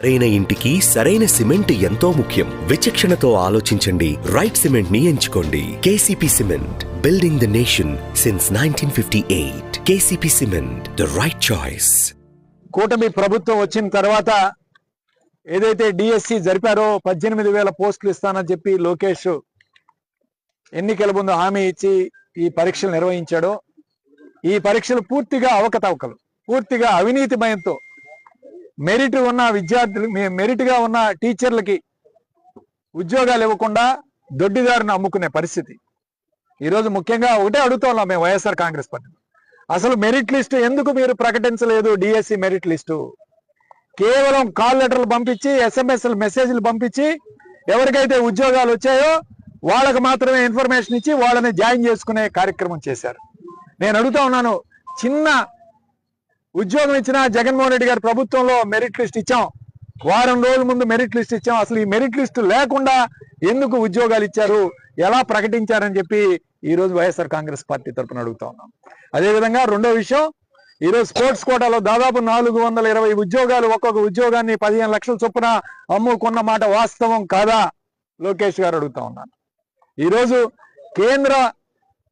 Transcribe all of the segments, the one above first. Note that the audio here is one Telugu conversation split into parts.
సరైన ఇంటికి సరైన సిమెంట్ ఎంతో ముఖ్యం. విచక్షణతో ఆలోచించండి. రైట్ సిమెంట్ ని ఎంచుకోండి. KCP cement, building the nation since 1958. KCP cement, the right choice. కూటమి ప్రభుత్వం వచ్చిన తర్వాత ఏదైతే డిఎస్సి జరిపారో 18,000 పోస్టులు ఇస్తానని చెప్పి లోకేష్ ఎన్నికల ముందు హామీ ఇచ్చి ఈ పరీక్షలు నిర్వహించాడో, ఈ పరీక్షలు పూర్తిగా అవకతవకలు, పూర్తిగా అవినీతిమయంతో మెరిట్ ఉన్న విద్యార్థులు, మెరిట్ గా ఉన్న టీచర్లకి ఉద్యోగాలు ఇవ్వకుండా దొడ్డిదారిని అమ్ముకునే పరిస్థితి. ఈరోజు ముఖ్యంగా ఒకటే అడుగుతున్నాం మేము వైఎస్ఆర్ కాంగ్రెస్ పార్టీ, అసలు మెరిట్ లిస్టు ఎందుకు మీరు ప్రకటించలేదు? డిఎస్సి మెరిట్ లిస్టు కేవలం కాల్ లెటర్లు పంపించి, ఎస్ఎంఎస్లు మెసేజ్లు పంపించి ఎవరికైతే ఉద్యోగాలు వచ్చాయో వాళ్ళకు మాత్రమే ఇన్ఫర్మేషన్ ఇచ్చి వాళ్ళని జాయిన్ చేసుకునే కార్యక్రమం చేశారు. నేను అడుగుతా ఉన్నాను, చిన్న ఉద్యోగం ఇచ్చిన జగన్మోహన్ రెడ్డి గారి ప్రభుత్వంలో మెరిట్ లిస్ట్ ఇచ్చాం, వారం రోజుల ముందు మెరిట్ లిస్ట్ ఇచ్చాం. అసలు ఈ మెరిట్ లిస్ట్ లేకుండా ఎందుకు ఉద్యోగాలు ఇచ్చారు, ఎలా ప్రకటించారని చెప్పి ఈరోజు వైఎస్ఆర్ కాంగ్రెస్ పార్టీ తరఫున అడుగుతా ఉన్నాం. అదేవిధంగా రెండో విషయం, ఈరోజు స్పోర్ట్స్ కోటాలో దాదాపు 420 ఉద్యోగాలు, ఒక్కొక్క ఉద్యోగాన్ని 15 లక్షల చొప్పున అమ్ముకున్న మాట వాస్తవం కాదా? లోకేష్ గారు అడుగుతా ఉన్నాను. ఈరోజు కేంద్ర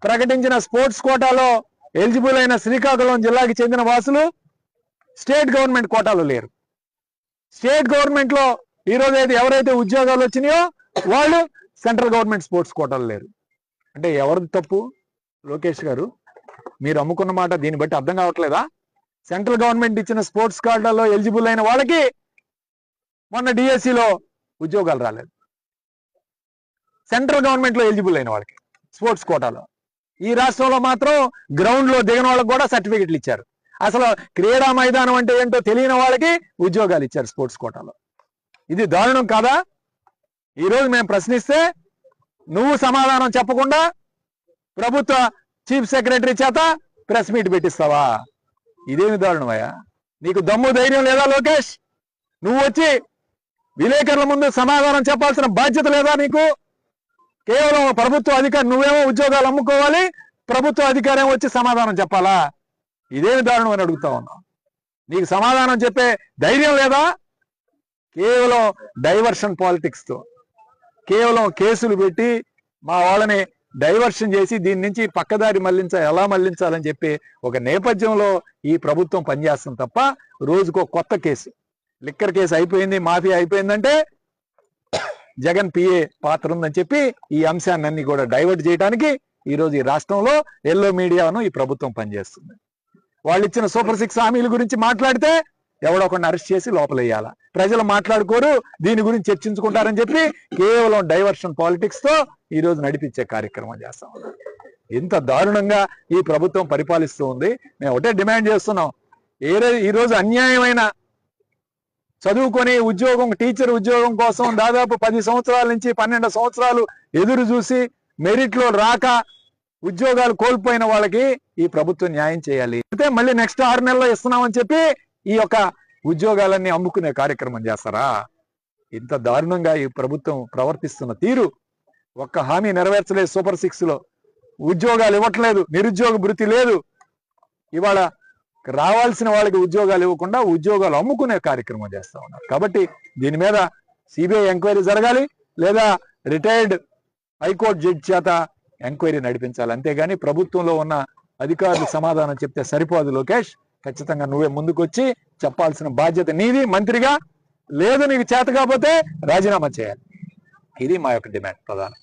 ప్రకటించిన స్పోర్ట్స్ కోటాలో ఎలిజిబుల్ అయిన శ్రీకాకుళం జిల్లాకి చెందిన వాసులు స్టేట్ గవర్నమెంట్ కోటాలో లేరు. స్టేట్ గవర్నమెంట్ లో ఈరోజు అయితే ఎవరైతే ఉద్యోగాలు వచ్చినాయో వాళ్ళు సెంట్రల్ గవర్నమెంట్ స్పోర్ట్స్ కోటాలో లేరు. అంటే ఎవరిది తప్పు? లోకేష్ గారు, మీరు అమ్ముకున్న మాట దీన్ని బట్టి అర్థం కావట్లేదా? సెంట్రల్ గవర్నమెంట్ ఇచ్చిన స్పోర్ట్స్ కోటాలో ఎలిజిబుల్ అయిన వాళ్ళకి మొన్న డిఎస్సిలో ఉద్యోగాలు రాలేదు. సెంట్రల్ గవర్నమెంట్ లో ఎలిజిబుల్ అయిన వాళ్ళకి స్పోర్ట్స్ కోటాలో, ఈ రాష్ట్రంలో మాత్రం గ్రౌండ్ లో దిగిన వాళ్ళకి కూడా సర్టిఫికెట్లు ఇచ్చారు. అసలు క్రీడా మైదానం అంటే ఏంటో తెలియని వాళ్ళకి ఉద్యోగాలు ఇచ్చారు స్పోర్ట్స్ కోటాలో. ఇది దారుణం కాదా? ఈరోజు మేము ప్రశ్నిస్తే నువ్వు సమాధానం చెప్పకుండా ప్రభుత్వ చీఫ్ సెక్రటరీ చేత ప్రెస్ మీట్ పెట్టిస్తావా? ఇదేమి దారుణమయ్యా? నీకు దమ్ము ధైర్యం లేదా లోకేష్? నువ్వు వచ్చి విలేకరుల ముందు సమాధానం చెప్పాల్సిన బాధ్యత లేదా నీకు? కేవలం ప్రభుత్వ అధికారి, నువ్వేమో ఉద్యోగాలు అమ్ముకోవాలి, ప్రభుత్వ అధికారి ఏమో వచ్చి సమాధానం చెప్పాలా? ఇదేమి దారుణం అని అడుగుతా ఉన్నావు. నీకు సమాధానం చెప్పే ధైర్యం లేదా? కేవలం డైవర్షన్ పాలిటిక్స్ తో, కేవలం కేసులు పెట్టి మా వాళ్ళని డైవర్షన్ చేసి దీని నుంచి పక్కదారి ఎలా మళ్లించాలని చెప్పి ఒక నేపథ్యంలో ఈ ప్రభుత్వం పనిచేస్తుంది తప్ప, రోజుకో కొత్త కేసు, లిక్కర్ కేసు అయిపోయింది, మాఫియా అయిపోయిందంటే జగన్ పిఏ పాత్ర ఉందని చెప్పి ఈ అంశాన్ని కూడా డైవర్ట్ చేయడానికి ఈరోజు ఈ రాష్ట్రంలో ఎల్లో మీడియాను ఈ ప్రభుత్వం పనిచేస్తుంది. వాళ్ళు ఇచ్చిన సూపర్ 6 హామీల గురించి మాట్లాడితే ఎవడొకరిని అరెస్ట్ చేసి లోపలేయాలా, ప్రజలు మాట్లాడుకోరు, దీని గురించి చర్చించుకుంటారని చెప్పి కేవలం డైవర్షన్ పాలిటిక్స్ తో ఈ రోజు నడిపించే కార్యక్రమం చేస్తా ఉన్నారు. ఇంత దారుణంగా ఈ ప్రభుత్వం పరిపాలిస్తూ ఉంది. మేము ఒకటే డిమాండ్ చేస్తున్నాం, ఈరోజు అన్యాయమైన చదువుకొని ఉద్యోగం, టీచర్ ఉద్యోగం కోసం దాదాపు 10 సంవత్సరాల నుంచి 12 సంవత్సరాలు ఎదురు చూసి మెరిట్ లో రాక ఉద్యోగాలు కోల్పోయిన వాళ్ళకి ఈ ప్రభుత్వం న్యాయం చేయాలి. అయితే మళ్ళీ నెక్స్ట్ 6 నెలల్లో ఇస్తున్నామని చెప్పి ఈ యొక్క ఉద్యోగాలన్నీ అమ్ముకునే కార్యక్రమం చేస్తారా? ఇంత దారుణంగా ఈ ప్రభుత్వం ప్రవర్తిస్తున్న తీరు, ఒక్క హామీ నెరవేర్చలేదు. సూపర్ 6 లో ఉద్యోగాలు ఇవ్వట్లేదు, నిరుద్యోగ భృతి లేదు. ఇవాళ రావాల్సిన వాళ్ళకి ఉద్యోగాలు ఇవ్వకుండా ఉద్యోగాలు అమ్ముకునే కార్యక్రమం చేస్తా ఉన్నారు. కాబట్టి దీని మీద సిబిఐ ఎంక్వైరీ జరగాలి, లేదా రిటైర్డ్ హైకోర్టు జడ్జి చేత ఎంక్వైరీ నడిపించాలి. అంతేగాని ప్రభుత్వంలో ఉన్న అధికారులు సమాధానం చెప్తే సరిపోదు. లోకేష్, ఖచ్చితంగా నువ్వే ముందుకొచ్చి చెప్పాల్సిన బాధ్యత నీది మంత్రిగా. లేదు నీకు చేత కాకపోతే రాజీనామా చేయాలి. ఇది మా యొక్క డిమాండ్ ప్రధానం.